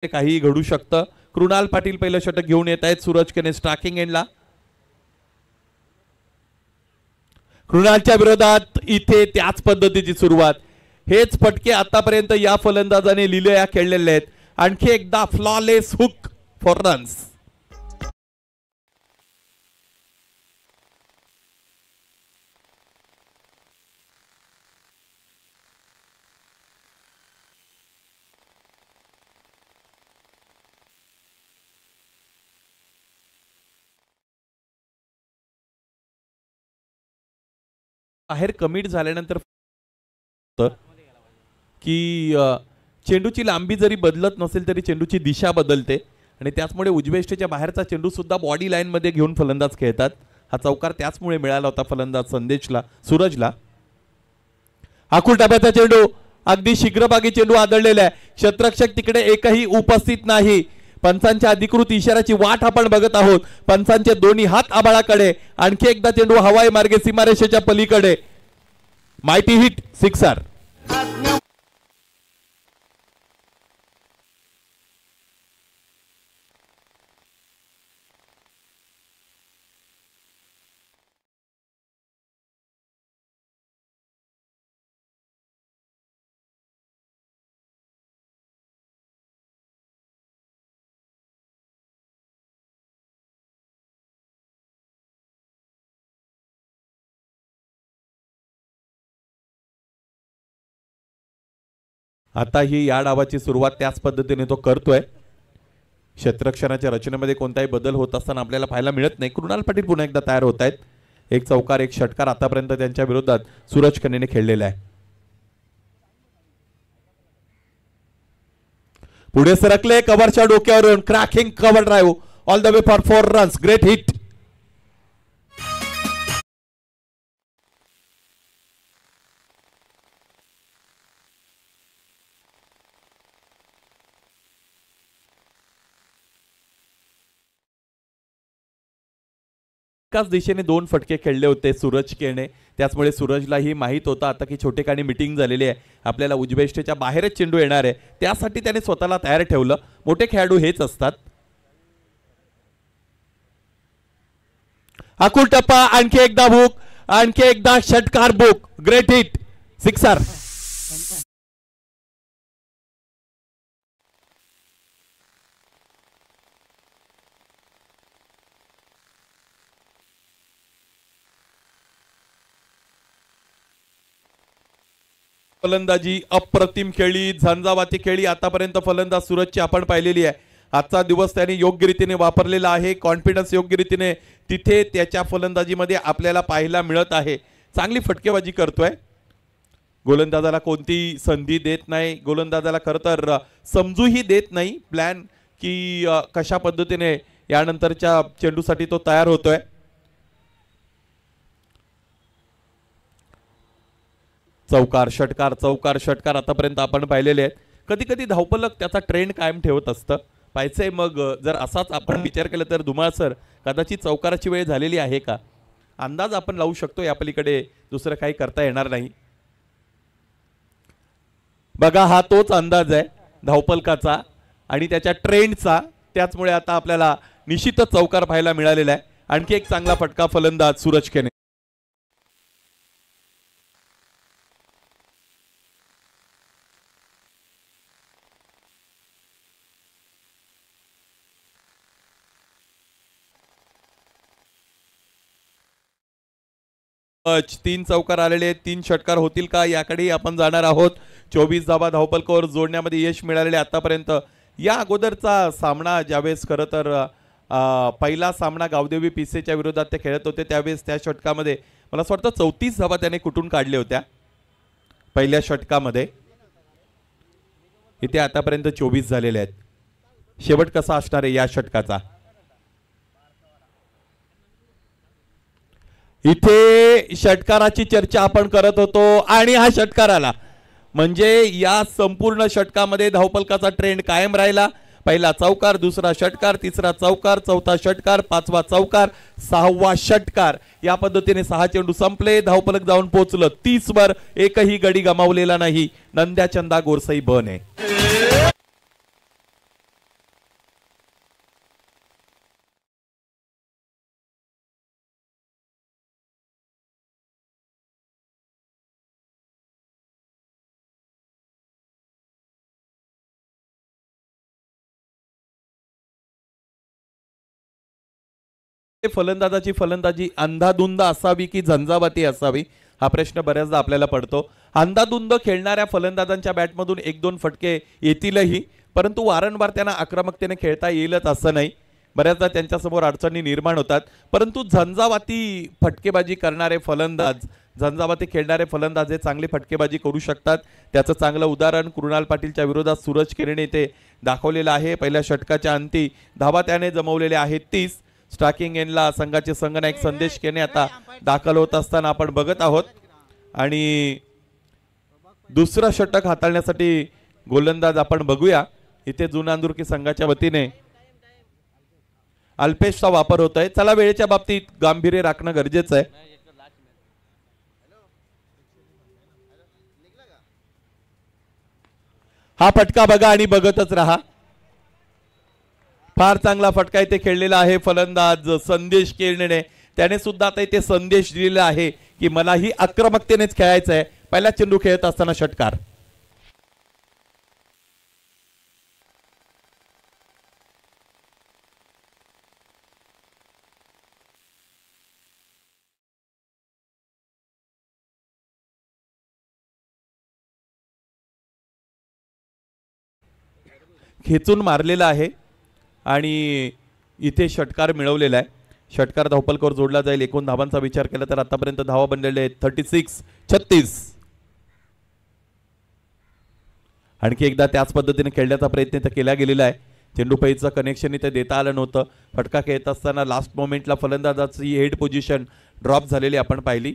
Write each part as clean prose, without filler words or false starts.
काही घडू शकतं। कृणाल पाटील पहिलं षटक घेऊन येत आहेत सूरज केने स्ट्रायकिंग एंडला। कृणालच्या विरोधात इथे त्याच पद्धतीची सुरुवात, हेच फटके आतापर्यंत या फलंदाजाने लिलया खेळलेले आहेत। आणखी एकदा फ्लॉलेस हुक फॉर रन्स। बाहेर कमिट झाल्यानंतर की चेंडूची लांबी जरी बदलत नसेल तरी चेंडूची दिशा बदलते आणि त्याचमुळे उजवेष्टेच्या बाहेरचा चेंडू सुद्धा बॉडी लाईन मध्ये घेऊन फलंदाज खेळतात। हा चौकार त्याचमुळे मिळाला होता फलंदाज संदेशला, सूरजला। आकुल टप्प्याचा चेंडू, अगदी शीघ्रभागी चेंडू आदळलेला आहे। क्षेत्ररक्षक तिकडे एकही उपस्थित नाही। पंचांच्या अधिकृत इशाऱ्याची वाट आपण बघत आहोत। पंचांचे दोन्ही हात आबाळाकडे। आणखी एकदा चेंडू हवाई मार्गे सीमारेषेच्या पलीकडे, माहिती हिट, सिक्सर। आता ही या डावाची सुरुवात त्याच पद्धतीने तो करतोय। क्षेत्ररक्षणाच्या रचनेमध्ये कोणताही बदल होत असताना आपल्याला पाहायला मिळत नाही। कृणाल पाटील पुन्हा एकदा तयार होत आहेत। एक चौकार एक षटकार आतापर्यंत त्यांच्या विरोधात सूरज कनेने खेळलेला आहे। पुढे सरकले, कव्हरच्या डोक्यावरून cracking cover drive all the way for 4 runs, great hit. एकाच दिशेने दोन फटके खेळले होते सूरज केने, त्याचमुळे सूरजलाही माहित होतं आता की छोटेखानी मीटिंग झालेली आहे, आपल्याला उजवेष्टेच्या बाहेरच चेंडू येणार आहे। त्यासाठी त्याने स्वतःला तयार ठेवलं। मोठे खेळाडू हेच असतात। आकुल टप्पा, आणखी एकदा बुक, आणखी एकदा षटकार बुक, ग्रेट हिट, सिक्सर। फलंदाजी अप्रतिम खेळी, झंझावाती खेळी आतापर्यंत फलंदाज सूरजची आपण पाहिलेली आहे। आजचा दिवस त्याने योग्य रीतीने वापरलेला आहे। कॉन्फिडन्स योग्य रीतीने तिथे त्याच्या फलंदाजीमध्ये आपल्याला पाहायला मिळत आहे। चांगली फटकेबाजी करतोय। गोलंदाजाला कोणती संधी देत नाही, गोलंदाजाला खरं तर समजूही देत नाही प्लॅन की कशा पद्धतीने यानंतरच्या चेंडूसाठी तो तयार होतोय। चौकार षटकार, चौकार षटकार आतापर्यंत आपण पाहिलेले आहेत। कधी कधी धावपलक त्याचा ट्रेंड कायम ठेवत असतं। पाहायचंय मग जर असाच आपण विचार केला तर धुमाळ सर कदाचित चौकाराची वेळ झालेली आहे का, अंदाज आपण लावू शकतो। या पलीकडे दुसरं काही करता येणार नाही। बघा हा तोच अंदाज आहे धावपलकाचा आणि त्याच्या ट्रेंडचा, त्याचमुळे आता आपल्याला निश्चितच चौकार पाहायला मिळालेला आहे। आणखी एक चांगला फटका फलंदाज सूरज केने। तीन चौकार आलेले आहेत, 3 षटकार होतील का याकडे आपण जाणार आहोत। 24 धावा धावपलकावर जोडण्यामध्ये यश मिळालेले आतापर्यंत। या अगोदरचा सामना ज्यावेळेस खरं तर पहिला सामना गावदेवी पिसेच्या विरोधात ते खेळत होते त्यावेळेस त्या षटकामध्ये मला असं वाटतं 34 धावा त्याने कुठून काढल्या होत्या पहिल्या षटकामध्ये। इथे आतापर्यंत 24 झालेले आहेत। शेवट कसा असणार आहे या षटकाचा, इथे षटकाराची चर्चा आपण करत होतो आणि हा षटकार आला म्हणजे या संपूर्ण षटकामध्ये धावपलकाचा ट्रेंड कायम राहिला। पहिला चौकार, दुसरा षटकार, तिसरा चौकार, चौथा षटकार, पाचवा चौकार, सहावा षटकार, या पद्धतीने 6 चेंडू संपले। धावपलक जाऊन पोहोचलं 30 वर, एकही गडी गमावलेला नाही। नंद्या चंदा गोरसई बने। फलंदाजाची फलंदाजी अंधाधुंद असावी की झंझावाती असावी हा प्रश्न बऱ्याचदा आपल्याला पडतो. अंधाधुंद खेळणाऱ्या फलंदाजांच्या बॅटमधून एक दोन फटके येतीलही, परंतु वारंवार त्यांना आक्रमकतेने खेळता येईलच असं नाही. बऱ्याचदा त्यांच्यासमोर अडचणी निर्माण होतात. परंतु झंझावाती फटकेबाजी करणारे फलंदाज, झंझावाती खेळणारे फलंदाज हे चांगली फटकेबाजी करू शकतात. त्याचं चांगलं उदाहरण कृणाल पाटीलच्या विरोधात सूरज केरने ते दाखवलेलं आहे. पहिल्या षटकाच्या अंती धावा त्याने जमवलेले आहेत 30. स्ट्रायकिंग एंडला संघाचे संघनायक संदेश केने आता दाखल होत असताना आपण बघत आहोत. आणि दुसरं षटक हाताळण्यासाठी गोलंदाज आपण बघूया. इथे जुनांदुर्की संघाच्या वतीने अल्पेशचा वापर होत आहे. चला, वेळेच्या बाबतीत गांभीर्य राखणं गरजेचं आहे. हा फटका बघा आणि बघतच राहा. फार चांगला फटका इथे खेळलेला आहे फलंदाज संदेश केरने. त्याने सुद्धा आता इथे संदेश दिलेला आहे की मलाही आक्रमकतेनेच खेळायचं आहे. पहिला चेंडू खेळत असताना षटकार. खेचून मारलेला आहे आणि इथे षटकार मिळवलेला आहे. षटकार धावपलकावर जोडला जाईल. एकूण धावांचा विचार केला तर आतापर्यंत धावा बनलेले आहेत 36. आणखी एकदा त्याच पद्धतीने खेळण्याचा प्रयत्न तर केला गेलेला आहे. चेंडू पैचं कनेक्शन इथे देता आलं नव्हतं. फटका खेळत असताना लास्ट मोमेंटला फलंदाजाची हेड पोझिशन ड्रॉप झालेली आपण पाहिली.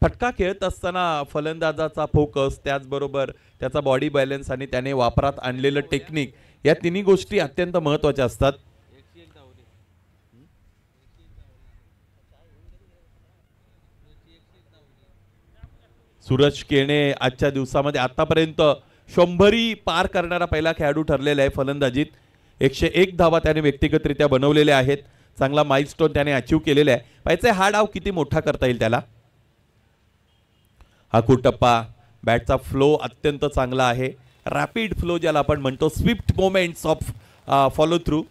फटका खेळत असताना फलंदाजाचा फोकस, त्याचबरोबर त्याचा बॉडी बॅलन्स आणि त्याने वापरात आणलेलं टेक्निक, या तिन्ही गोष्टी अत्यंत महत्त्वाच्या असतात. सूरज केरने आजच्या दिवसामध्ये आतापर्यंत 100 पार करणारा पहिला खेळाडू ठरलेला आहे फलंदाजीत. 101 धावा त्याने व्यक्तिगतरित्या बनवलेल्या आहेत. चांगला माइलस्टोन त्याने अचीव केलेला आहे. पाहिजे हा डाव किती मोठा करता येईल त्याला. हा टप्पा बॅटचा फ्लो अत्यंत चांगला आहे. रॅपिड फ्लो ज्याला आपण म्हणतो, Swift moments of follow through.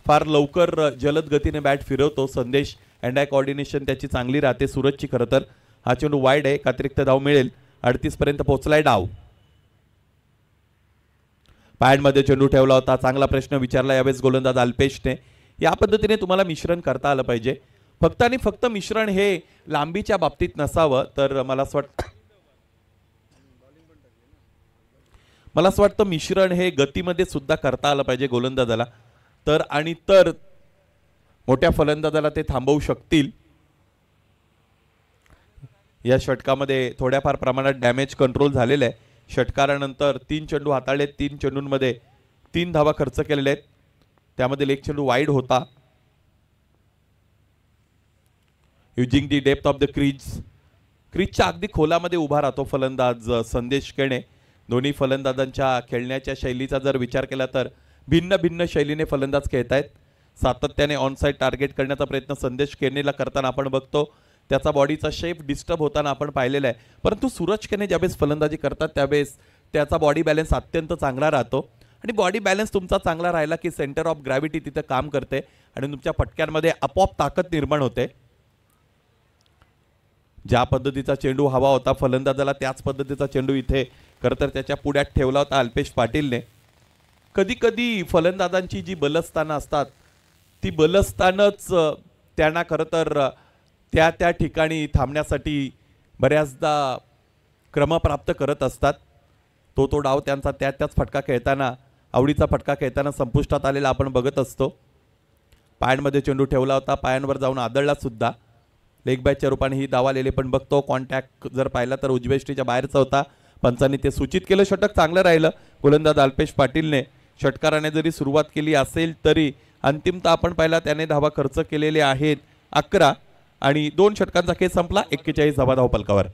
फार लवकर जलद गतीने बॅट फिरवतो संदेश. हँड आय कोऑर्डिनेशन त्याची चांगली राहते सूरजची. खरं तर हा चेंडू वाईड आहे. अतिरिक्त धाव मिळेल. 38 पर्यंत पोहोचलाय डाव. पॅडमध्ये चेंडू ठेवला होता. चांगला प्रश्न विचारला यावेळेस गोलंदाज अल्पेशने. या पद्धतीने तुम्हाला मिश्रण करता आलं पाहिजे. फक्त आणि फक्त मिश्रण हे लांबीच्या बाबतीत नसावं, तर मला असं वाटतं मिश्रण हे गतीमध्ये सुद्धा करता आलं पाहिजे गोलंदाजाला. तर मोठ्या फलंदाजाला ते थांबवू शकतील. या षटकामध्ये थोड्याफार प्रमाणात डॅमेज कंट्रोल झालेलं आहे. षटकारानंतर 3 चेंडू हाताळले. 3 चेंडूंमध्ये 3 धावा खर्च केलेल्या आहेत. त्यामध्ये एक चेंडू वाईड होता. Using the depth of the क्रीजच्या अगदी खोलामध्ये उभा राहतो फलंदाज संदेश केरने. दोन्ही फलंदाजांच्या खेळण्याच्या शैलीचा जर विचार केला तर भिन्न भिन्न शैलीने फलंदाज खेळत आहेत. सातत्याने ऑनसाइड टार्गेट करण्याचा प्रयत्न संदेश केरनेला करताना आपण बघतो. त्याचा बॉडीचा शेप डिस्टर्ब होताना आपण पाहिलेला आहे. परंतु सूरज केरने ज्यावेळेस फलंदाजी करतात त्यावेळेस त्याचा बॉडी बॅलन्स अत्यंत चांगला राहतो. आणि बॉडी बॅलन्स तुमचा चांगला राहिला की सेंटर ऑफ ग्रॅव्हिटी तिथे काम करते आणि तुमच्या फटक्यांमध्ये आपोआप ताकद निर्माण होते. ज्या पद्धतीचा चेंडू हवा होता फलंदाजाला, त्याच पद्धतीचा चेंडू इथे खरं तर त्याच्या पुढ्यात ठेवला होता अल्पेश पाटीलने. कधी कधी फलंदाजांची जी बलस्थानं असतात ती बलस्थानच त्यांना खरं तर त्या ठिकाणी थांबण्यासाठी बऱ्याचदा क्रमप्राप्त करत असतात. तो डाव त्यांचा त्याच फटका खेळताना, आवडीचा फटका खेळताना संपुष्टात आलेला आपण बघत असतो. पायांमध्ये चेंडू ठेवला होता, पायांवर जाऊन आदळला सुद्धा. लेग बॅचच्या रूपाने ही धाव आलेली पण बघतो. कॉन्टॅक्ट जर पाहिला तर उजव्या यष्टीच्या बाहेरचा होता. पंचांनी ते सूचित केलं. षटक चांगलं राहिलं. गोलंदाज अल्पेश पाटीलने षटकाराने जरी सुरुवात केली असेल तरी अंतिमतः आपण पाहिला त्याने धावा खर्च केलेले आहेत 11 आणि 2 षटकांचा खेळ संपला 41 धावा धावपलकावर.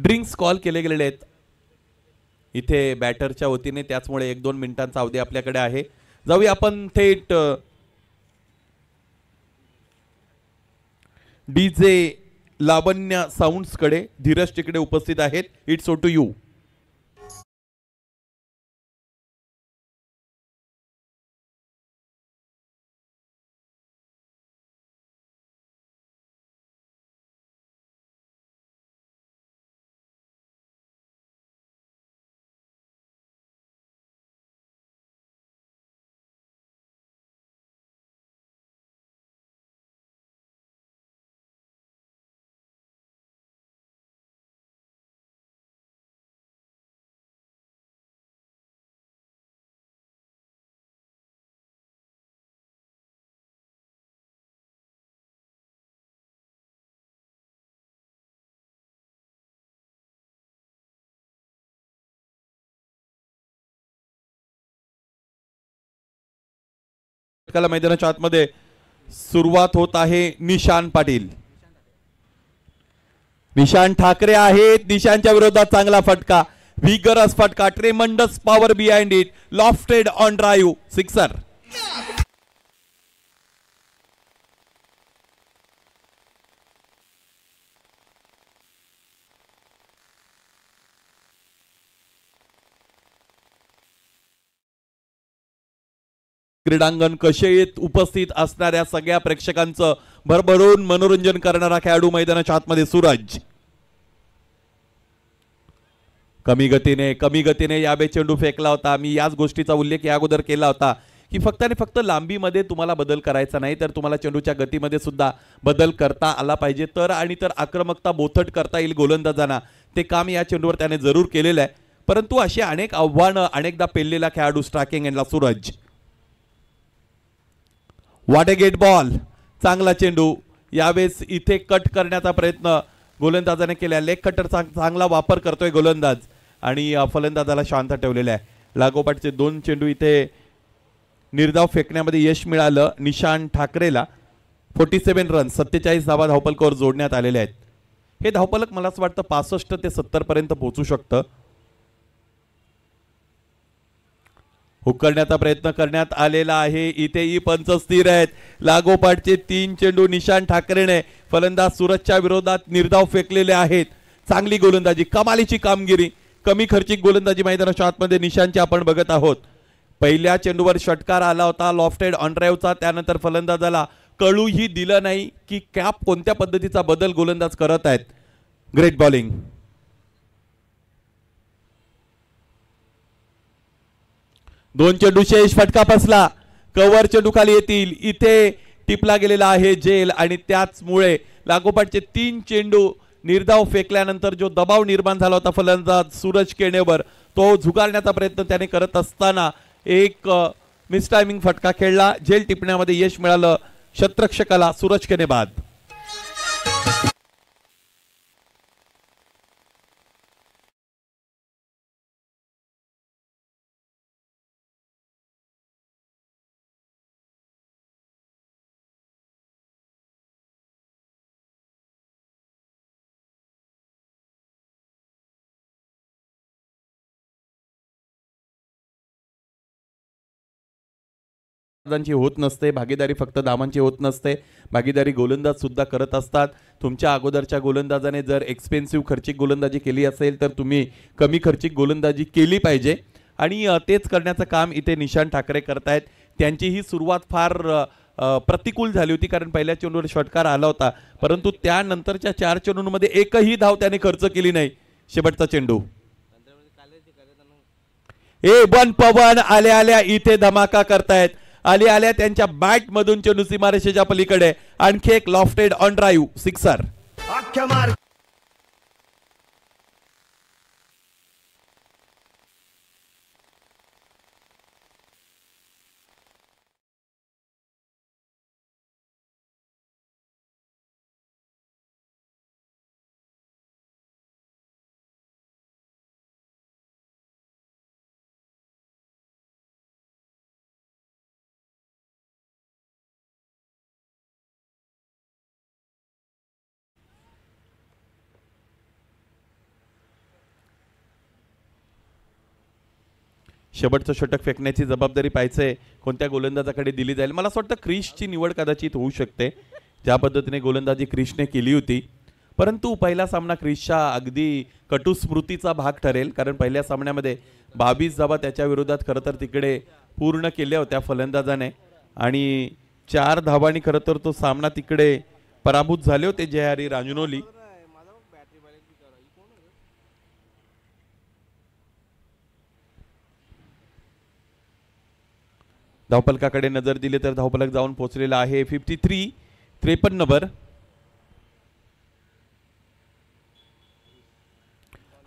ड्रिंक्स कॉल केले गेलेले आहेत इथे बॅटरच्या वतीने, त्याचमुळे 1-2 मिनिटांचा अवधी आपल्याकडे आहे. जाऊया आपण थेट डीजे लावण्य साऊंड्स कडे. धीरज तिकडे उपस्थित आहेत. It's O to you. मैदानाच्या आतमध्ये सुरुवात होत आहे. निशान पाटील, निशान ठाकरे आहेत. निशांच्या विरोधात चांगला फटका, व्हिगरस फटका, tremendous power behind it, lofted on drive, sixer. क्रीडांगण कशेत उपस्थित असणाऱ्या सगळ्या प्रेक्षकांचं भरभरून मनोरंजन करणारा खेळाडू मैदानाच्या आतमध्ये सूरज. कमी गतीने याबे चेंडू फेकला होता. मी याच गोष्टीचा उल्लेख या अगोदर केला होता की फक्त आणि फक्त लांबीमध्ये तुम्हाला बदल करायचा नाही, तर तुम्हाला चेंडूच्या गतीमध्ये सुद्धा बदल करता आला पाहिजे. तर आक्रमकता बोथट करता येईल गोलंदाजांना. ते काम या चेंडूवर त्याने जरूर केलेलं आहे. परंतु अशी अनेक आव्हानं अनेकदा पेललेला खेळाडू स्ट्रायकिंग एंडला Suraj. What a great ball, चांगला चेंडू. यावेळेस इथे कट करण्याचा प्रयत्न गोलंदाजाने केला. लेग कटर चांगला वापर करतोय गोलंदाज आणि फलंदाजाला शांत ठेवलेला आहे. लागोपाठचे 2 चेंडू इथे निर्धाव फेकण्यामध्ये यश मिळालं निशान ठाकरेला. 47 रन, 47 धावा धावफलकावर जोडण्यात आलेले आहेत. हे धावफलक मला असं वाटतं 65 ते 70 पर्यंत पोहोचू शकतं. हुक करण्याचा प्रयत्न करण्यात आलेला आहे. इथेही पंच स्थिर आहेत. लागोपाठचे 3 चेंडू निशान ठाकरेने फलंदाज सूरजच्या विरोधात निर्धाव फेकलेले आहेत. चांगली गोलंदाजी, कमालीची कामगिरी, कमी खर्चिक गोलंदाजी मैदानाच्या आतमध्ये निशानची आपण बघत आहोत. पहिल्या चेंडूवर षटकार आला होता लॉफ्टेड ऑन ड्राइव्हचा. त्यानंतर फलंदाजाला कळूही दिलं नाही की कॅप कोणत्या पद्धतीचा बदल गोलंदाज करत आहेत. Great bowling. दोन चेंडू शेष, फटका फसला. कव्हर चेंडू खाली येतील. इथे टिपला गेलेला आहे जेल आणि त्याचमुळे लागोपाठचे 3 चेंडू निर्धाव फेकल्यानंतर जो दबाव निर्माण झाला होता फलंदाज सूरज केणेवर, तो झुगारण्याचा प्रयत्न त्याने करत असताना एक मिसटायमिंग फटका खेळला. जेल टिपण्यामध्ये यश मिळालं शतरक्षकाला. सूरज केणे बाद. होत नसते भागीदारी, फक्त धावांची होत नसते भागीदारी, गोलंदाज सुद्धा करत असतात. तुमच्या अगोदरच्या गोलंदाजाने जर एक्सपेन्सिव्ह खर्चिक गोलंदाजी केली असेल तर तुम्ही कमी खर्चिक गोलंदाजी केली पाहिजे आणि तेच करण्याचं काम इथे निशान ठाकरे करतायत. त्यांची ही सुरुवात फार प्रतिकूल झाली होती कारण पहिल्या चेंडूवर षटकार आला होता, परंतु त्यानंतरच्या 4 चेंडूंमध्ये एकही धाव त्याने खर्च केली नाही. शेवटचा चेंडू वन पवन आल्या इथे धमाका करतायत. आल्या त्यांच्या बॅट मधून चेंडू सीमारेषेच्या पलीकडे. आणखी एक लॉफ्टेड ऑन ड्राइव्ह, सिक्सर. शेवटचं षटक फेकण्याची जबाबदारी पाहिजे कोणत्या गोलंदाजाकडे दिली जाईल. मला असं वाटतं क्रिसची निवड कदाचित होऊ शकते, ज्या पद्धतीने गोलंदाजी क्रिसने केली होती. परंतु पहिला सामना क्रिसच्या अगदी कटू स्मृतीचा भाग ठरेल, कारण पहिल्या सामन्यामध्ये 22 धावा त्याच्या विरोधात खरं तर तिकडे पूर्ण केल्या होत्या फलंदाजाने आणि 4 धावांनी खरं तर तो सामना तिकडे पराभूत झाले होते जयहरी रांजनोली. धावफलकाकडे नजर दिली तर धावफलक जाऊन पोहोचलेला आहे 53 वर.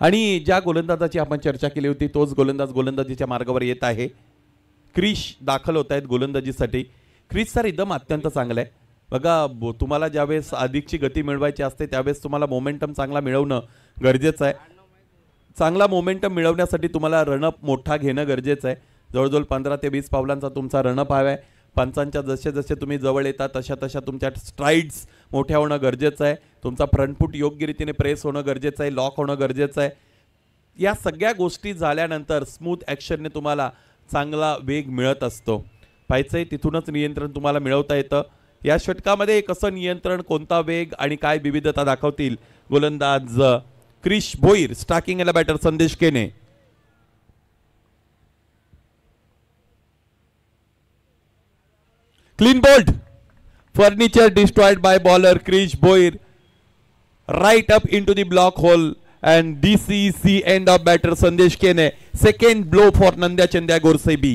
आणि ज्या गोलंदाजाची आपण चर्चा केली होती तोच गोलंदाज गोलंदाजीच्या मार्गावर येत आहे. क्रिस दाखल होत आहेत गोलंदाजीसाठी. क्रिसचा रिदम अत्यंत चांगला आहे बघा. तुम्हाला ज्यावेळेस अधिकची गती मिळवायची असते त्यावेळेस तुम्हाला मोमेंटम चांगला मिळवणं गरजेचं आहे. चांगला मोमेंटम मिळवण्यासाठी तुम्हाला रनअप मोठा घेणं गरजेचं आहे. जवळजवळ 15 ते 20 पावलांचा तुमचा रनअप हवा आहे. पंचांच्या जसे जसे तुम्ही जवळ येता तशा तशा तुमच्या स्ट्राइड्स मोठ्या होणं गरजेचं आहे. तुमचा फ्रंटफूट योग्य रीतीने प्रेस होणं गरजेचं आहे, लॉक होणं गरजेचं आहे. या सगळ्या गोष्टी झाल्यानंतर स्मूथ ॲक्शनने तुम्हाला चांगला वेग मिळत असतो. पाहायचंय तिथूनच नियंत्रण तुम्हाला मिळवता येतं. या षटकामध्ये कसं नियंत्रण, कोणता वेग आणि काय विविधता दाखवतील गोलंदाज क्रिस भोईर. स्टार्किंग याला बॅटर संदेश केने. Clean bowled. Furniture destroyed by bowler Krish Boir. Right up into the block hole. And this is the end of batter Sandesh Kene. Second blow for Nandya Chandya Gorsai B.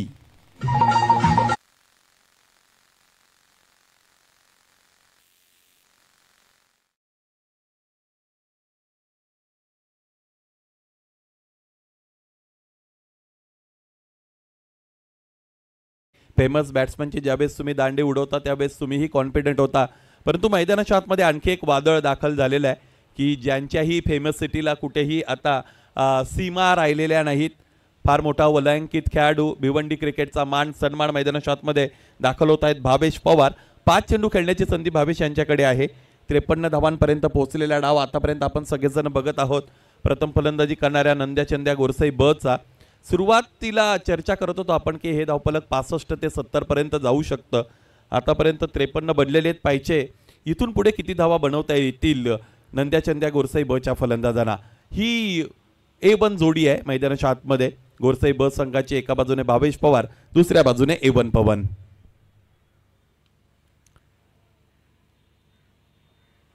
Famous बॅट्समनची ज्यावेळेस तुम्ही दांडे उडवता त्यावेळेस तुम्हीही confident होता. परंतु मैदानाच्या आतमध्ये आणखी एक वादळ दाखल झालेलं आहे की ज्यांच्याही फेमस सिटीला कुठेही आता सीमा राहिलेल्या नाहीत. फार मोठा वलयांकित खेळाडू, भिवंडी क्रिकेटचा मान सन्मान मैदानाच्या आतमध्ये दाखल होत आहेत. भावेश पवार. 5 चेंडू खेळण्याची संधी भावेश यांच्याकडे आहे. 53 धावांपर्यंत पोहोचलेला डाव आतापर्यंत आपण सगळेजण बघत आहोत. प्रथम फलंदाजी करणाऱ्या नंद्या चंद्या गोरसई बचा. सुरुवातीला चर्चा करत होतो आपण की हे धावफलक 65 ते 70 पर्यंत जाऊ शकतं. आतापर्यंत 53 बनलेले आहेत. पाहिजे इथून पुढे किती धावा बनवता येतील नंद्या चंद्या गोरसई बच्या फलंदाजांना. ही A1 जोडी आहे मैदानाच्या आतमध्ये. गोरसई ब संघाची एका बाजूने भावेश पवार, दुसऱ्या बाजूने A1 पवन.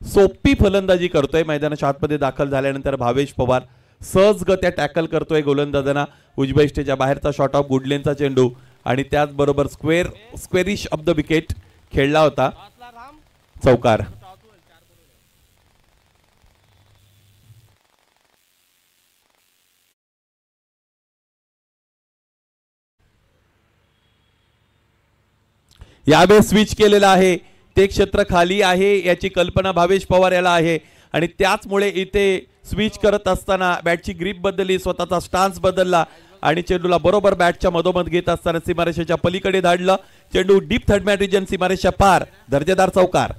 सोपी फलंदाजी करतोय मैदानाच्या आतमध्ये दाखल झाल्यानंतर भावेश पवार. सहजगत्या टॅकल करतोय गोलंदाजांना. उजव्या इष्टेच्या बाहेरचा शॉट ऑफ गुडलेनचा चेंडू आणि त्याचबरोबर स्क्वेरिश ऑफ द विकेट खेळला होता. चौकार. यावेळेस स्विच केलेला आहे. ते क्षेत्र खाली आहे याची कल्पना भावेश पवार याला आहे आणि त्याचमुळे इथे स्विच करत असताना बॅटची ग्रिप बदलली, स्वतःचा स्टान्स बदलला आणि चेंडूला बरोबर बॅटच्या मधोमध घेत असताना सीमारेषेच्या पलीकडे धाडलं. चेंडू डीप थर्ड मॅन रिजन सीमारेषेच्या पार. दर्जेदार चौकार.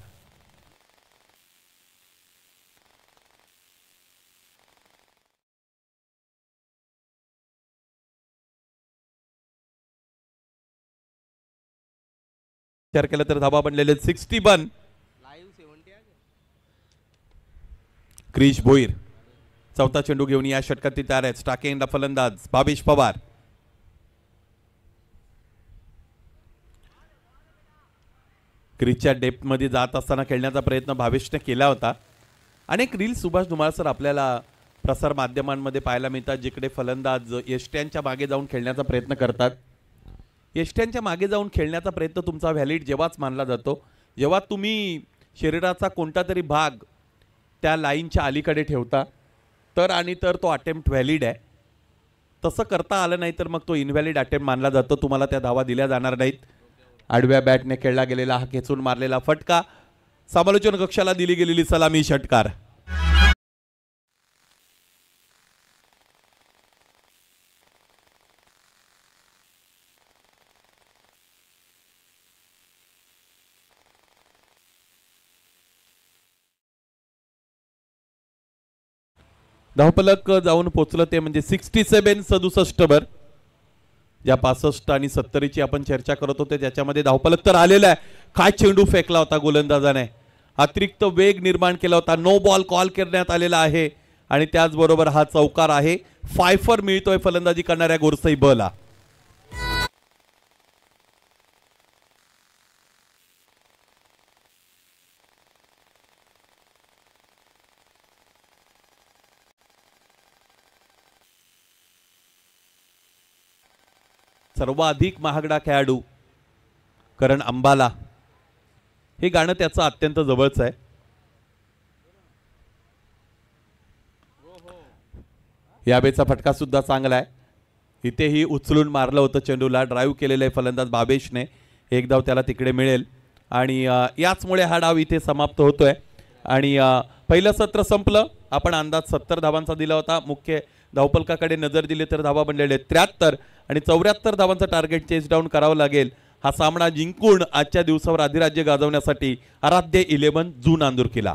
विचार केला तर धावा बनलेले 61. क्रिश भोईर चौथा चेंडू घेऊन या षटकात तयार आहेत. स्टार्किंगला फलंदाज भावेश पवार. क्रिसच्या डेप्थ मध्ये जात असताना खेळण्याचा प्रयत्न भावेशने केला होता. अनेक रील सुभाष धुमाळ सर आपल्याला प्रसार माध्यमांमध्ये पाहायला मिळतात जिकडे फलंदाज यष्ट्यांच्या मागे जाऊन खेळण्याचा प्रयत्न करतात. यष्ट्यांच्या मागे जाऊन खेळण्याचा प्रयत्न तुमचा व्हॅलिड जेव्हाच मानला जातो जेव्हा तुम्ही शरीराचा कोणता तरी भाग त्या लाईनच्या अलीकडे ठेवता तर आणि तर तो अटेम्प्ट व्हॅलिड आहे. तसं करता आलं नाही तर मग तो इनव्हॅलिड अटेम्प्ट मानला जातो. तुम्हाला त्या धावा दिल्या जाणार नाहीत. आडव्या बॅटने खेळला गेलेला हा खेचून मारलेला फटका. समालोचन कक्षाला दिली गेलेली सलामी षटकार. धावफलक जाऊन पोचलं ते म्हणजे 67 67 वर. ज्या 65 आणि 70ची आपण चर्चा करत होते त्याच्यामध्ये धावफलक तर आलेला आहे. काय चेंडू फेकला होता गोलंदाजाने, अतिरिक्त वेग निर्माण केला होता. नो बॉल कॉल करण्यात आलेला आहे आणि त्याचबरोबर हा चौकार आहे. फायफर मिळतोय फलंदाजी करणाऱ्या गोरसई बला. सर्वाधिक महागडा खेळाडू करण अंबाला, हे गाणं त्याचं अत्यंत जवळचं आहे. यावेळेचा फटका सुद्धा चांगला आहे. इथेही उचलून मारलं होतं चेंडूला, ड्राईव्ह केलेलं आहे फलंदाज बाबेशने. एक धाव त्याला तिकडे मिळेल आणि याचमुळे हा डाव इथे समाप्त होतोय. आणि पहिलं सत्र संपलं. आपण अंदाज 70 धावांचा दिला होता. मुख्य धावफलकाकडे नजर दिली तर धावा बनलेले 73 आणि 74 धावांचं टार्गेट चेस डाऊन करावं लागेल. हा सामना जिंकून आजच्या दिवसावर अधिराज्य गाजवण्यासाठी आराध्य 11 जून नांदुरकीला.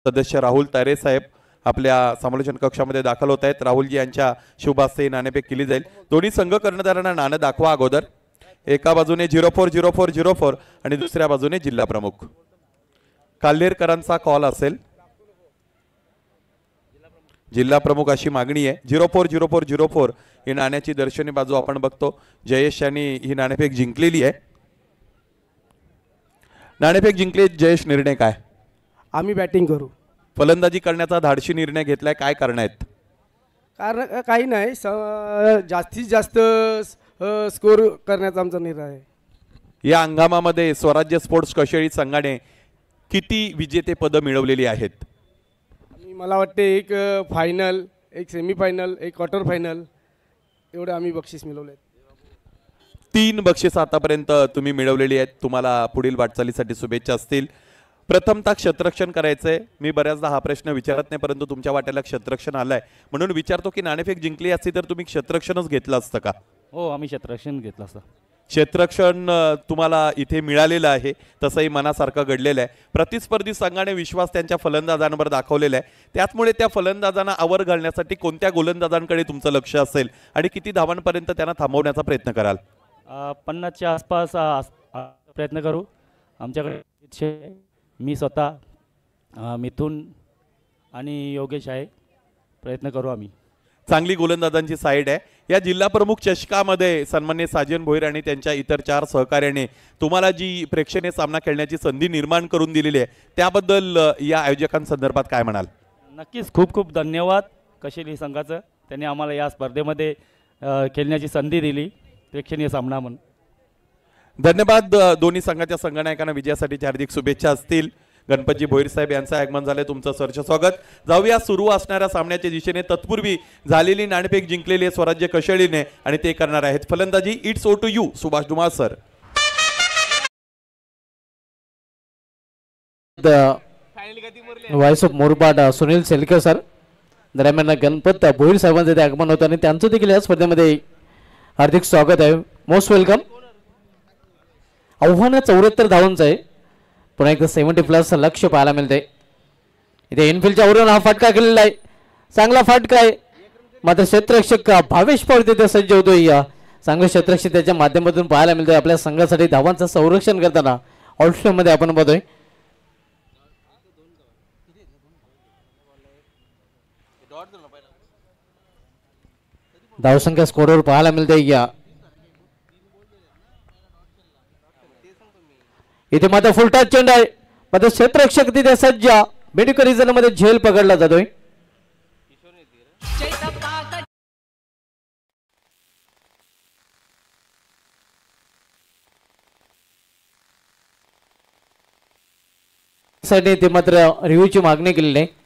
सदस्य राहुल तारे साहेब आपल्या समालोचन कक्षामध्ये दाखल होत आहेत. राहुलजी यांच्या शुभ हस्ते नाणेफेक केली जाईल. दोन्ही संघ कर्णधारांना नाणं दाखवा अगोदर. एका बाजूने 040404 आणि दुसऱ्या बाजूने जिल्हा प्रमुख. काल्हेरकरांचा कॉल असेल. जिल्हा प्रमुख अशी मागणी आहे. 040404 ही नाण्याची दर्शनी बाजू आपण बघतो. जयेश यांनी ही नाणेफेक जिंकलेली आहे. नाणेफेक जिंकले. जयेश, निर्णय काय? आम्ही बॅटिंग करू. फलंदाजी करण्याचा धाडशी निर्णय घेतलाय. काय कारण आहेत? कारण काही नाही, जास्तीत जास्त स्कोर करण्याचा आमचा निर्णय आहे. या हंगामामध्ये स्वराज्य स्पोर्ट्स कशेळी संघाने किती विजेते पद मिळवलेली आहेत? मला वाटते एक फायनल, एक सेमीफायनल, एक क्वार्टर फायनल एवढे आम्ही बक्षीस मिळवले. 3 बक्षीस आतापर्यंत तुम्ही मिळवलेली आहेत. तुम्हाला पुढील वाटचालीसाठी शुभेच्छा असतील. प्रथमतः क्षेत्ररक्षण करायचंय. मी बऱ्याचदा हा प्रश्न विचारत नाही, परंतु तुमच्या वाट्याला क्षेत्ररक्षण आलाय म्हणून विचारतो की नाणेफेक जिंकली असती तर तुम्ही क्षेत्ररक्षणच घेतलं असतं का? हो, आम्ही क्षेत्ररक्षण घेतलं असतं. क्षेत्ररक्षण तुम्हाला इथे मिळालेलं आहे. तसंही मनासारखं घडलेलं आहे. प्रतिस्पर्धी संघाने विश्वास त्यांच्या फलंदाजांवर दाखवलेला आहे. त्याचमुळे त्या फलंदाजांना आवर घालण्यासाठी कोणत्या गोलंदाजांकडे तुमचं लक्ष असेल आणि किती धावांपर्यंत त्यांना थांबवण्याचा प्रयत्न कराल? 50च्या आसपास प्रयत्न करू. आमच्याकडे मी स्वतः, मिथुन आणि योगेश आहे. प्रयत्न करू आम्ही. चांगली गोलंदाजांची साईड आहे. या जिल्हा प्रमुख चषकामध्ये सन्मान्य साजन भोईर आणि त्यांच्या इतर 4 सहकार्याने तुम्हाला जी प्रेक्षणीय सामना खेळण्याची संधी निर्माण करून दिलेली आहे त्याबद्दल या आयोजकांसंदर्भात काय म्हणाल? नक्कीच खूप खूप धन्यवाद कशेली संघाचं, त्यांनी आम्हाला या स्पर्धेमध्ये खेळण्याची संधी दिली प्रेक्षणीय सामना म्हणून. धन्यवाद. दोन्ही संघाच्या संघनायकांना विजयासाठी हार्दिक शुभेच्छा असतील. गणपतजी भोईर साहेब यांचं आगमन झाले, तुमचं सहर्ष स्वागत. जाऊया सुरू असणाऱ्या सामन्याच्या दिशेने. तत्पूर्वी झालेली नाणेफेक जिंकलेली आहे स्वराज्य कशेळीने आणि ते करणार आहेत फलंदाजी. It's O to you Subhash Dhumal sir. Voice of Murbad Sunil Selkar sir. दरम्यान गणपत भोईर साहेबांचे ते आगमन होतं आणि त्यांचं देखील या स्पर्धेमध्ये हार्दिक स्वागत आहे. Most welcome. आव्हान 74 धावांचं आहे. पुन्हा एकदा 70+ लक्ष पाहायला मिळते. इथे इनफिल्डच्या वरून हा फटका केलेला आहे, चांगला फटका आहे. मात्र क्षेत्ररक्षक भावेश पवार तिथे सज्ज होतोय. चांगले क्षेत्ररक्षक त्याच्या माध्यमातून पाहायला मिळतोय. आपल्या संघासाठी धावांचं संरक्षण करताना ऑल्टमध्ये आपण बघतोय. धावसंख्या स्कोरवर पाहायला मिळते. इथे मात्र फुलटाच चेंडू आहे. मात्र क्षेत्ररक्षक तिथे सज्ज. मेडिकल रिजन मध्ये झेल पकडला जातोय. साठी ते मात्र रिव्ह्यूची मागणी केलेली आहे.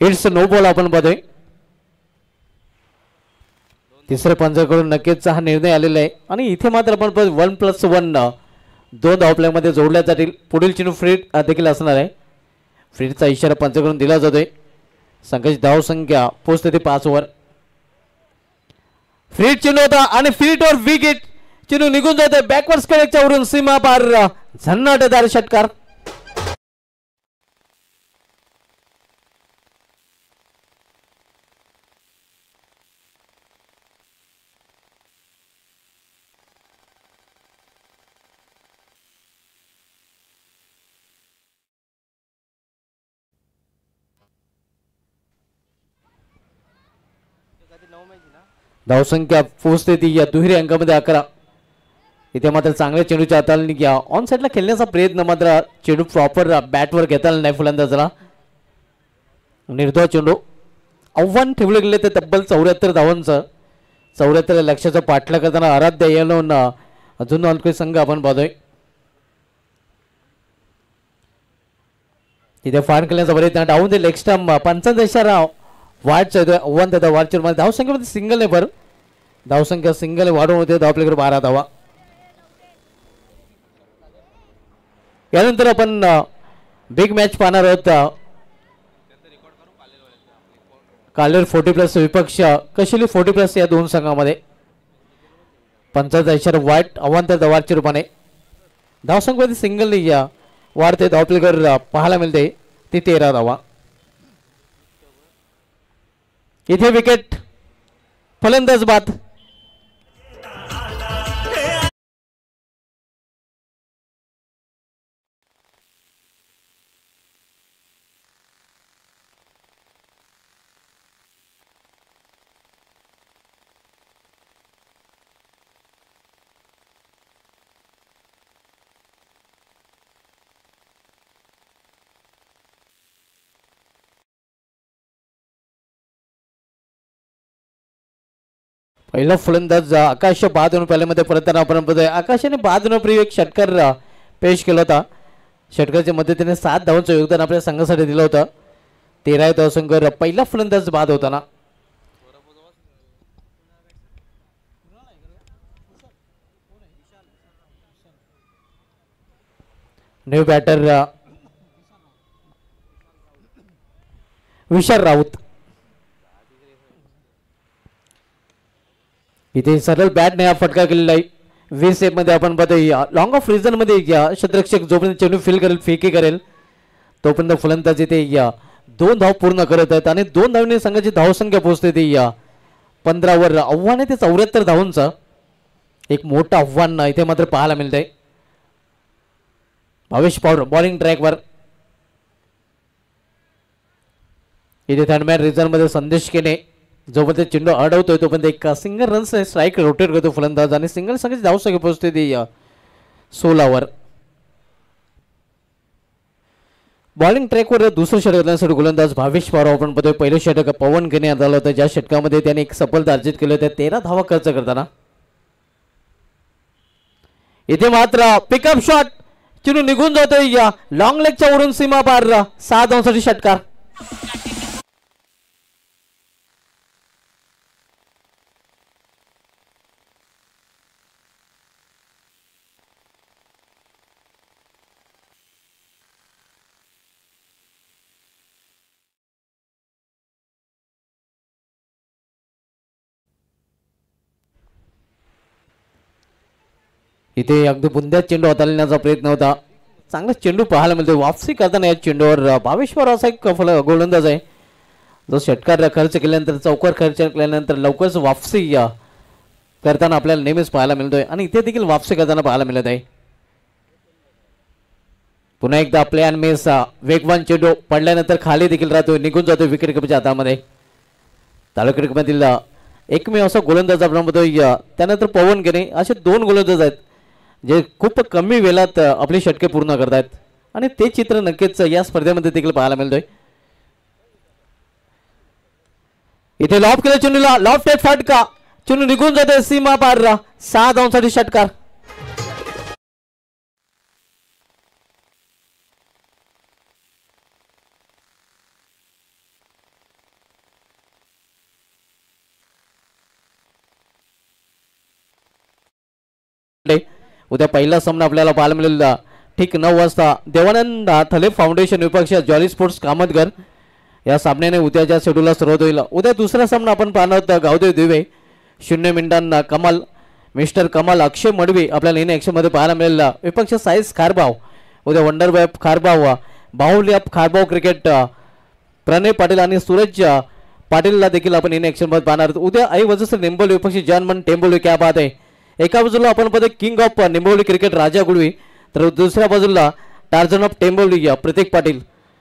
इट्स नो बॉल आपण बघतोय. तिसऱ्या पंचाकडून नक्कीच हा निर्णय आलेला आहे आणि इथे मात्र आपण 1+1 2 धावप्लॅमध्ये जोडल्या जातील. पुढील चेंडू फ्रीड देखील असणार आहे. फ्रीडचा इशारा पंचाकडून दिला जातोय. संघाची धाव संख्या पोहोचते ते 5 वर. फ्रीड चेंडू होता आणि फ्रीडवर विकेट. चेंडू निघून जातोय बॅकवर्ड कनेक्टच्या वरून सीमा पार. झन्नाटदार षटकार. धावसंख्या पोहोचते ती या दुहेरी अंकामध्ये 11. इथे मात्र चांगल्या चेंडूच्या हाताळणी घ्या. ऑन साईडला खेळण्याचा प्रयत्न मात्र चेंडू प्रॉपर बॅटवर घेता आला नाही फलंदाजाला. निर्धाव चेंडू. आव्हान ठेवले गेले ते तब्बल 74 धावांचं. 74 लक्षाचा पाठला करताना आराध्य येलोन अजून आणखी संघ आपण पाहतोय. तिथे फार खेळण्याचा प्रयत्न डाऊन दे लेग स्टंप 55 वाढ आव्हान देतात. वाढच्या मध्ये धावसंख्येमध्ये सिंगल आहे. बरं धावसंख्या सिंगल वाढवून होते. धावपलीकडे 12 धावा. यानंतर आपण बिग मॅच पाहणार आहोत. कालेर 40+ विपक्ष कशेली 40+ या दोन संघामध्ये 55 वाईट आव्हान तर वाढच्या रूपाने धावसंख्येमध्ये सिंगल या वाढते. धावपलीकडे पाहायला मिळते ती 13 धावा. इथे विकेट फलंदाज बाद. पहिला फलंदाज आकाश बाद होऊन पहिल्यामध्ये परतताना आपण बघतोय. आकाशाने बाद होण्यापूर्वी एक षटकार पेश केला होता. षटकाच्या मदतीने 7 धावांचं योगदान आपल्या संघासाठी दिलं होतं. 13 धावसंख्येवर पहिला फलंदाज बाद होताना. न्यू बॅटर विशाल राऊत. इथे सरळ बॅट ने फटका केलेला आहे. 20 सेफ मध्ये आपण पाहतो लॉंग ऑफ रिझन मध्ये क्षेत्ररक्षक जोपर्यंत चेंडू फील करेल फेकी करेल तोपर्यंत फलंदाज इथे 2 धाव पूर्ण करत आहेत आणि 2 धावने संघाची धावसंख्या पोहोचते ती 15 वर. आव्हान आहे ते 74 धावांचं एक मोठं आव्हान इथे मात्र पाहायला मिळत आहे. भावेश पवार बॉलिंग ट्रॅकवर. इथे थर्डमॅन रिझन मध्ये संदेश केने जोपर्यंत चेंडू अडवतोय तोपर्यंत एक सिंगल रन्स स्ट्राईक रोटेट करतो फलंदाज आणि सिंगल संघाची धावसंख्या पोहोचते ती 16 वर. बॉलिंग ट्रॅकवर दुसरं षटक करण्यासाठी गोलंदाज भावेश पवार आपण पाहतोय. पहिलं षटक पवन केने आलं होतं ज्या षटकामध्ये त्याने एक सफलता अर्जित केली होती 13 धावा खर्च करताना. इथे मात्र पिकअप शॉट चेंडू निघून जातोय लॉंग लेगच्या वरून सीमा पार 6 धावांसाठी षटकार. इथे अगदी बुंद्यात चेंडू हाताळण्याचा प्रयत्न होता. चांगला चेंडू पाहायला मिळतो वापसी करताना या चेंडूवर भावेश पवार असा एक गोलंदाज आहे जो षटकार खर्च केल्यानंतर चौकार खर्च केल्यानंतर लवकरच वापसी करताना आपल्याला नेहमीच पाहायला मिळतोय आणि इथे देखील वापसी करताना पाहायला मिळत आहे. पुन्हा एकदा प्लॅन मेस वेगवान चेंडू पडल्यानंतर खाली देखील राहतोय निघून जातोय विकेट किपरच्या हातामध्ये. तालुका क्रिकेटमधील एकमेव असा गोलंदाज आपण बघतोय. त्यानंतर पवन केने असे 2 गोलंदाज आहेत जे खूप कमी वेळात आपली षटके पूर्ण करतायत आणि ते चित्र नक्कीच या स्पर्धेमध्ये देखील पाहायला मिळतोय. इथे लॉफ केलं चेंडूला लॉफ्ट एक फटका चेंडू निघून जाते सीमा पार 6 धावांसाठी षटकार. उद्या पहिला सामना आपल्याला पाहायला मिळेल ठीक 9 वाजता देवानंद थले फाउंडेशन विपक्ष जॉली स्पोर्ट्स कामतगर या सामन्याने उद्याच्या शेड्यूलला सुरुवात होईल. उद्या दुसरा सामना आपण पाहणार आहोत गावदेव दिवे 0 मिनिटांना कमाल मिस्टर कमाल अक्षय मडवी आपल्याला इन ॲक्शनमध्ये पाहायला मिळेल विपक्ष साईज खारबाव. उद्या वंडर वेब खारबाव बाहुली ऑफ खारबाव क्रिकेट प्रणय पाटील आणि सूरज पाटीलला देखील आपण इन ॲक्शनमध्ये पाहणार आहोत. उद्या आई वजस्त्र निंबोली विपक्षी जनमन टेंबोली क्या बात आहे. एका बाजूला आपण पाहतो किंग ऑफ निंबोली क्रिकेट राजा गुळवी तर दुसऱ्या बाजूला टार्झन ऑफ टेंबोली प्रतीक पाटील.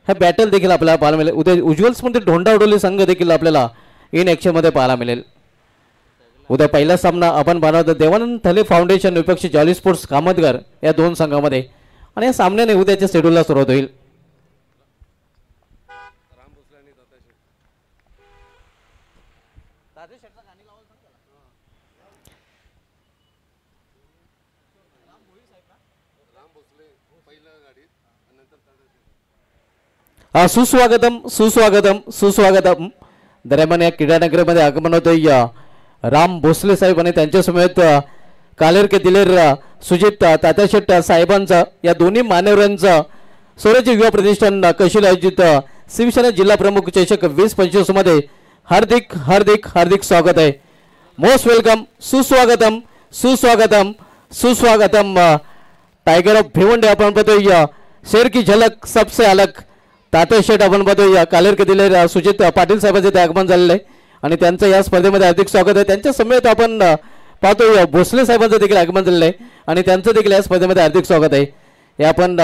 हा बॅटल देखील आपल्याला पाहायला मिळेल. उद्या उज्ज्वल्समध्ये ढोंडा उडवली संघ देखील आपल्याला इन ॲक्शनमध्ये पाहायला मिळेल. उद्या पहिला सामना आपण पाहणार आहोत देवानंद थले फाउंडेशन विपक्षी जॉली स्पोर्ट्स कामतगर या 2 संघामध्ये आणि या सामन्याने उद्याच्या शेड्यूलला सुरुवात होईल. सुस्वागतम सुस्वागतम सुस्वागतम. दरम्यान या क्रीडानगरीमध्ये आगमन होतोय राम भोसले साहेब आणि त्यांच्या समेत कालेरके दिलेर सुजित तात्याशेट साहेबांचा या दोन्ही मान्यवरांचा स्वराज्य युवा प्रतिष्ठान कशील आयोजित शिवसेना जिल्हा प्रमुख चषक 2025 मध्ये हार्दिक हार्दिक हार्दिक स्वागत आहे. मोस्ट वेलकम सुस्वागतम सुस्वागतम सुस्वागतम. टायगर ऑफ भिवंडी आपण पाहतोय शेर की झलक सबसे अलग तात्याशेट आपण पाहतोय कालेरके दिलेर सुजित पाटील साहेबांचे ते आगमन झालेलं आहे आणि त्यांचं या स्पर्धेमध्ये हार्दिक स्वागत आहे. त्यांच्या समेत आपण पाहतोय भोसले साहेबांचं देखील आगमन झालेलं आहे आणि त्यांचं देखील या स्पर्धेमध्ये हार्दिक स्वागत आहे. हे आपण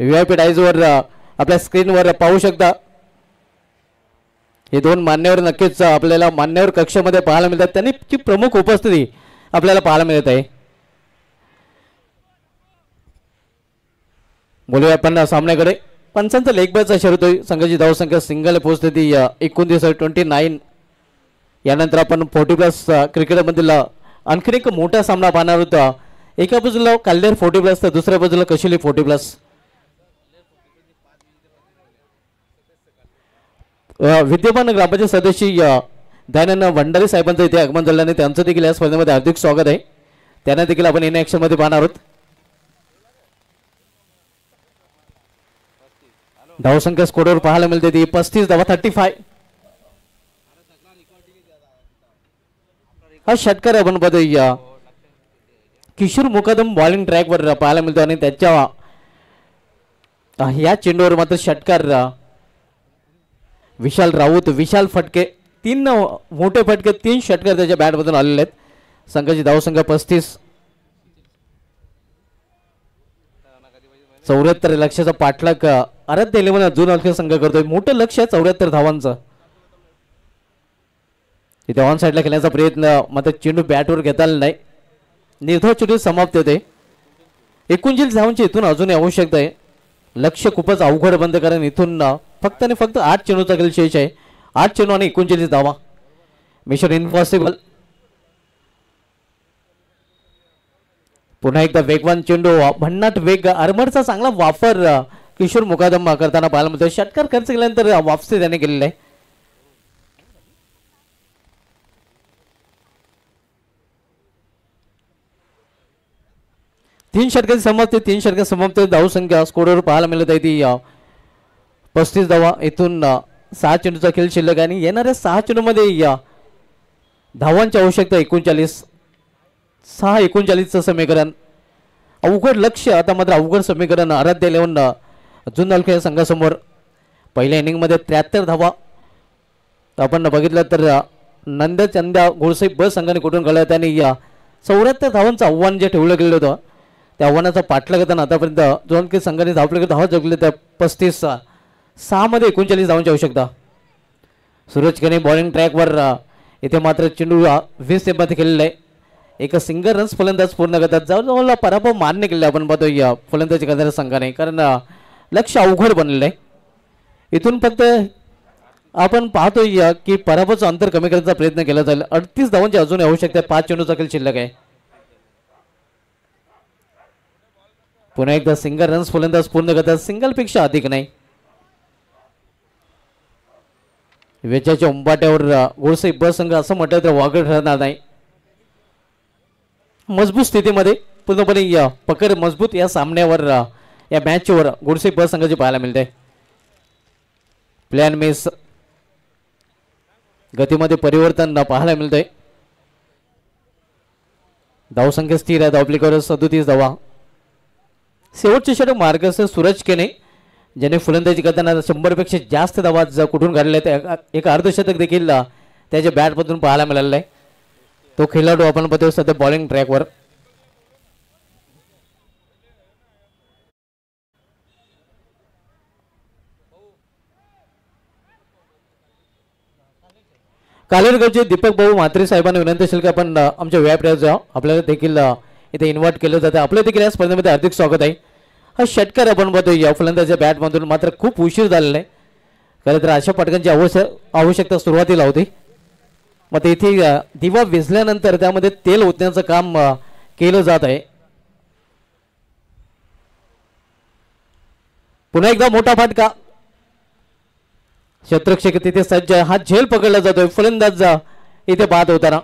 VIP डायजवर आपल्या स्क्रीनवर पाहू शकता. हे 2 मान्यवर नक्कीच आपल्याला मान्यवर कक्षामध्ये पाहायला मिळतात. त्यांची प्रमुख उपस्थिती आपल्याला पाहायला मिळत आहे. बोलूया आपण सामन्याकडे. पंचांचा लेग बॅचा शर्यतोय संघाची धावसंख्या सिंगल पोहोचते ती 29 यानंतर आपण 40+ क्रिकेटमधील आणखीन एक मोठा सामना पाहणार होता. एका बाजूला काल्लेर 40+ तर दुसऱ्या बाजूला कशिली 40+. विद्यमान ग्रामपंचायत सदस्य दयानंद भंडारी साहेबांचं इथे आगमन झाल्याने त्यांचं देखील या स्पर्धेमध्ये हार्दिक स्वागत आहे. त्यांना देखील आपण इन ॲक्शनमध्ये पाहणार आहोत. धावसंख्या स्कोरवर पाहायला मिळते ती 35 धावा 35. हा षटकार आपण पाहतोय किशोर मुकादम बॉलिंग ट्रॅकवर पाहायला मिळतो आणि त्याच्या या चेंडूवर मात्र षटकार विशाल राऊत विशाल फटके 3 मोठे फटके 3 षटकार त्याच्या बॅटमधून आलेले आहेत. संघाची धावसंख्या 35. 74 लक्षाचा पाठलाग आराध्य 11 अजून अखेर संघ करतोय. मोठं लक्ष आहे 74 धावांचं. इथे ऑन साईडला खेळण्याचा प्रयत्न मात्र चेंडू बॅटवर घेता आला नाही. निर्धाव चेंडू समाप्त होते. 39 धावांची इथून अजूनही आवश्यकता आहे. लक्ष खूपच अवघड बनतं कारण इथून फक्त आणि फक्त 8 चेंडूचा खेळ शेष आहे. 8 चेंडू आणि 39 धावा. Mission impossible. पुन्हा एकदा वेगवान चेंडू भन्नाट वेग आर्मरचा चांगला वापर किशोर मुकादम करताना पाहायला मिळतो. षटकार खर्च केल्यानंतर वापसी त्याने केलेला आहे. तीन षटकार समाप्त धावसंख्या स्कोरवर पाहायला मिळत आहे ती 35 धावा. इथून 6 चेंडूचा खेळ शिल्लक आणि येणाऱ्या 6 चेंडूमध्ये धावांची आवश्यकता 39. 6-39चं समीकरण अवघड लक्ष. आता मात्र अवघड समीकरण आराध्य 11 जुन्नर खेळ संघासमोर. पहिल्या इनिंगमध्ये 73 धावा आपण बघितलं तर नंदचंद्या गोळसाहेब ब संघाने कुठून काढला. त्यांनी 74 धावांचं आव्हान जे ठेवलं गेलं होतं त्या आव्हानाचा पाठलाग करताना आतापर्यंत जुन्नर संघाने धावपले धावा जगले त्या 35. 6 मध्ये 39 धावांची आवश्यकता. सूरज केने बॉलिंग ट्रॅकवर इथे मात्र चेंडू 20 मध्ये केलेला आहे. एक सिंगल रन्स फलंदाज पूर्ण करतात. जवळजवळ पराभव मान्य केले आपण पाहतोय फलंदाजी करणाऱ्या संघाने कारण लक्ष अवघड बनलेलं आहे. इथून फक्त आपण पाहतोय की पराभवाचं अंतर कमी करण्याचा प्रयत्न केला जाईल. 38 धावांची अजून आवश्यकता. 5 चेंडूचा खेळ शिल्लक आहे. पुन्हा एकदा सिंगल रन्स फलंदाज पूर्ण करतात. सिंगल पेक्षा अधिक नाही. वेचाच्या उंबाट्यावर गोळसाहेब ब संघ असं म्हटलं तर वागड ठरणार नाही. मजबूत स्थितीमध्ये पूर्णपणे पकड मजबूत या सामन्यावर या मॅचवर गोळसाहेब ब संघाची पाहायला मिळते. प्लॅन मिस गतीमध्ये परिवर्तन पाहायला मिळतंय. धावसंख्या स्थिर आहे. धावपलीकर 37 धावा. शेवटचे षटक मार्गदर्शक सूरज केने ज्याने फलंदाजी करताना 100 पेक्षा जास्त धावा कुठून काढले एक अर्धशतक देखील त्याच्या बॅटमधून पाहायला मिळालेला आहे. तो खेळाडू आपण पाहतो सध्या बॉलिंग ट्रॅकवर. कालेरगावचे दीपक भाऊ म्हात्रे साहेबांना विनंती असेल की आपण आमच्या व्यायामप्रयास आपल्याला देखील इथे इन्व्हाइट केलं जातं. आपल्या देखील या स्पर्धेमध्ये हार्दिक स्वागत आहे. हा षटकार आपण पाहतो या फलंदाजाच्या बॅटमधून मात्र खूप उशीर झालेला आहे. खरं तर अशा पटकांची आवश्यकता सुरुवातीला होती. मग इथे दिवा विझल्यानंतर त्यामध्ये तेल ओतण्याचं काम केलं जात आहे. पुन्हा एकदा मोठा फटका. क्षेत्ररक्षक तिथे सज्ज. हा झेल पकडला जातोय. फलंदाज इथे बाद होताना